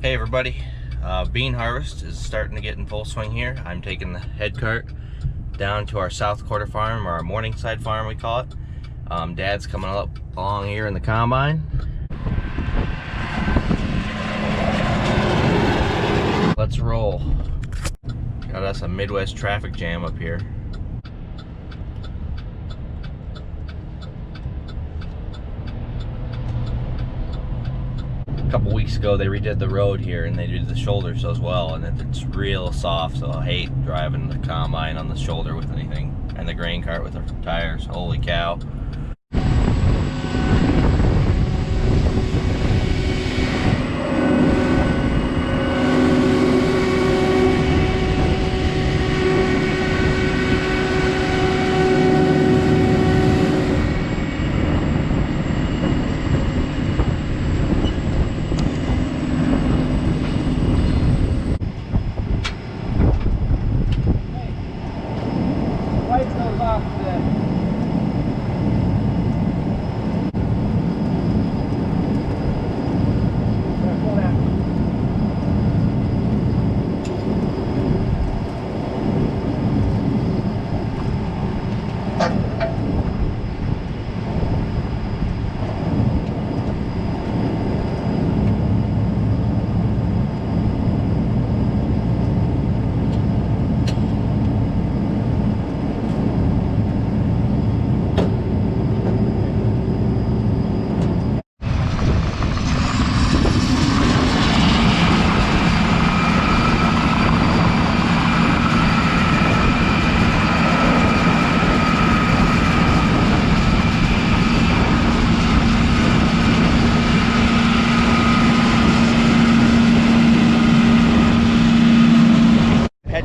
Hey everybody, bean harvest is starting to get in full swing here. I'm taking the head cart down to our South Quarter farm, or our Morningside farm we call it. Dad's coming up along here in the combine. Let's roll. Got us a Midwest traffic jam up here. A couple weeks ago they redid the road here and they did the shoulders as well, and it's real soft, so I hate driving the combine on the shoulder with anything, and the grain cart with the tires. Holy cow.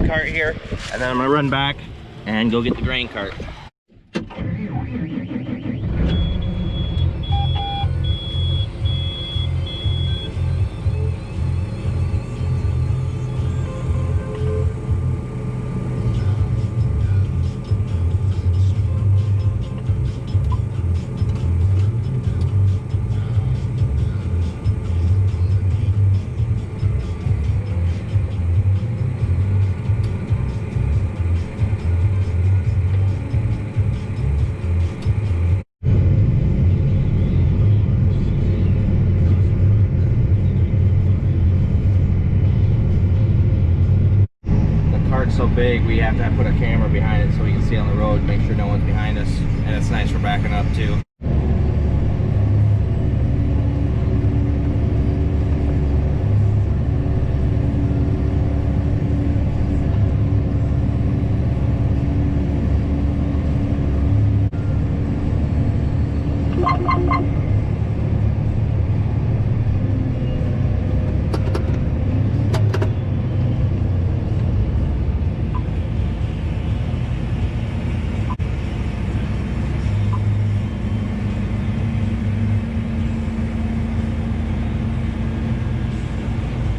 Cart here, and then I'm gonna run back and go get the grain cart. So big we have to put a camera behind it so we can see on the road, make sure no one's behind us, and it's nice for backing up too.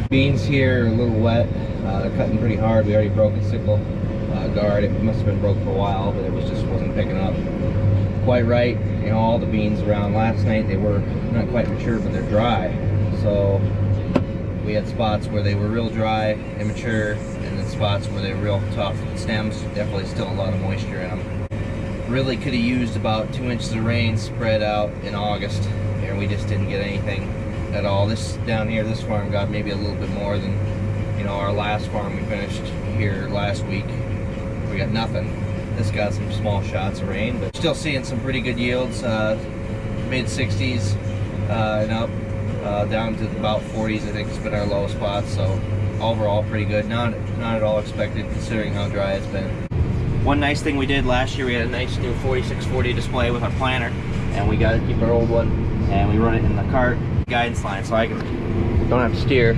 Beans here are a little wet. They're cutting pretty hard. We already broke a sickle guard. It must have been broke for a while, but it wasn't picking up quite right. You know, all the beans around last night, they were not quite mature, but they're dry. So we had spots where they were real dry, immature, and then spots where they were real tough. The stems, definitely still a lot of moisture in them. Really could have used about 2 inches of rain spread out in August, and we just didn't get anything at all. This down here, this farm got maybe a little bit more than, you know, our last farm we finished here last week. We got nothing. This got some small shots of rain, but still seeing some pretty good yields, mid 60s and up, down to about 40s. I think it's been our lowest spot. So overall pretty good. Not at all expected considering how dry it's been. One nice thing we did last year, we had a nice new 4640 display with our planter, and we got to keep our old one, and we run it in the cart guidance line, so I don't have to steer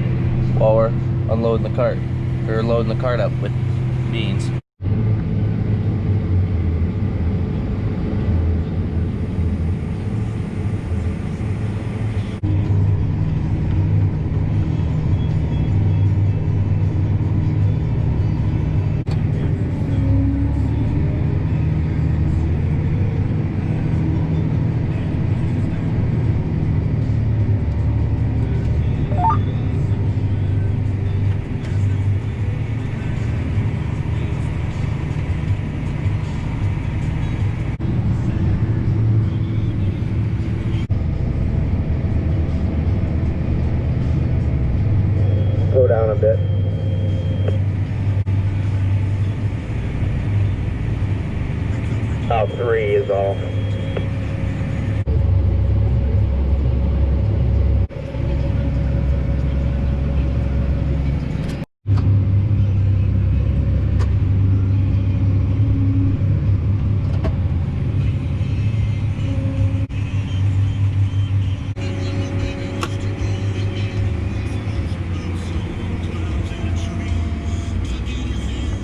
while we're unloading the cart, or loading the cart up with beans. down a bit. About 3 is all.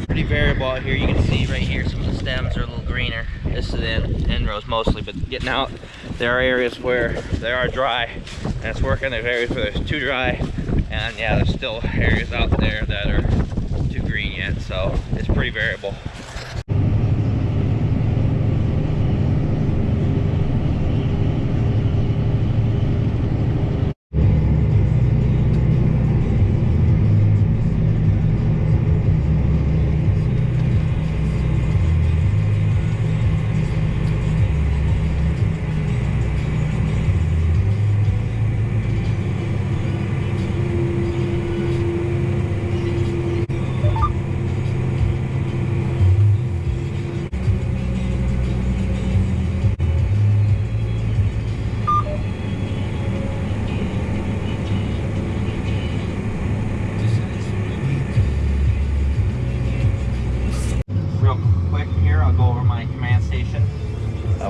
Pretty variable out here. You can see right here some of the stems are a little greener. This is the end rows mostly, but getting out, there are areas where they are dry and it's working. There's areas where it's too dry, and yeah, there's still areas out there that are too green yet, so it's pretty variable.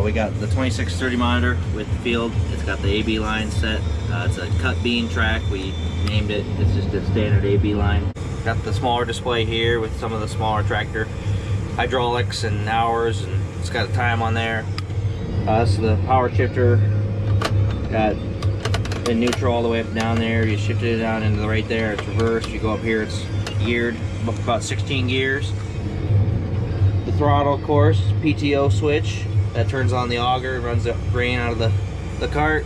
We got the 2630 monitor with the field. It's got the AB line set. It's a cut bean track. We named it. It's just a standard AB line. Got the smaller display here with some of the smaller tractor hydraulics and hours, and it's got a time on there. This is the power shifter. Got in neutral all the way up down there. You shift it down into the right there. It's reversed. You go up here. It's geared about 16 gears. The throttle, of course, PTO switch. That turns on the auger, runs the grain out of the cart.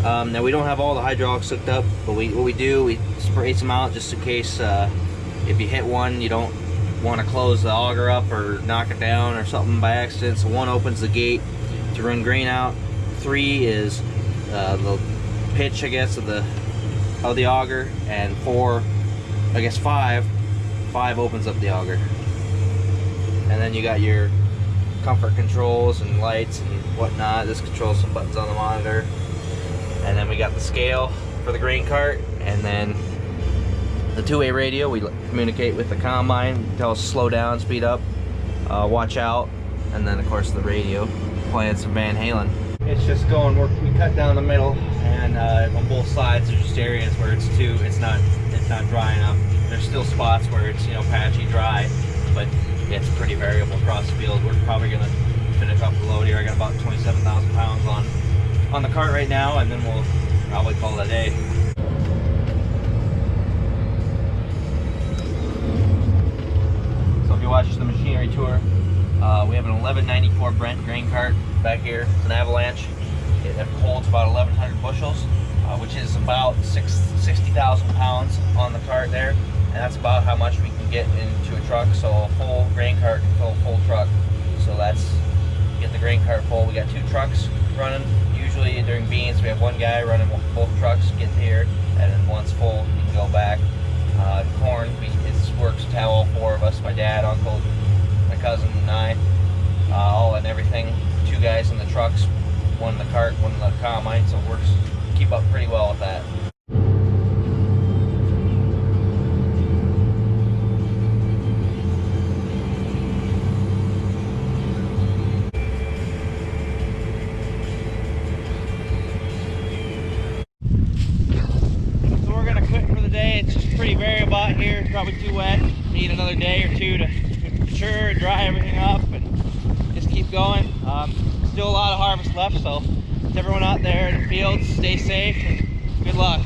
Now we don't have all the hydraulics hooked up, but what we do, we spray some out just in case if you hit one, you don't want to close the auger up or knock it down or something by accident. So 1 opens the gate to run grain out. 3 is the pitch, I guess, of the auger, and 4, I guess 5 opens up the auger. And then you got your comfort controls and lights and whatnot. This controls some buttons on the monitor. And then we got the scale for the grain cart, and then the two-way radio. We communicate with the combine, tell us to slow down, speed up, watch out, and then of course the radio playing some Van Halen. It's just going, we cut down the middle, and on both sides there's just areas where it's not dry enough. There's still spots where it's, you know, patchy dry, but it's pretty variable across the field. We're probably gonna finish off the load here. I got about 27,000 pounds on the cart right now, and then we'll probably call it a day. So if you watch the machinery tour, we have an 1194 Brent grain cart back here. It's an Avalanche. It holds about 1,100 bushels, which is about 60,000 pounds on the cart there. And that's about how much we can get into a truck. So a full grain cart can fill a full truck. So that's, get the grain cart full. We got 2 trucks running. Usually during beans, we have 1 guy running both trucks, get here, and then once full, you can go back. Corn, it works to have all 4 of us, my dad, uncle, my cousin, and I, all and everything. 2 guys in the trucks, 1 in the cart, 1 in the combine, so it works, keep up pretty well with that. It's just pretty variable out here. It's probably too wet. Need another day or 2 to mature and dry everything up and just keep going. Still a lot of harvest left, so to everyone out there in the fields, stay safe and good luck.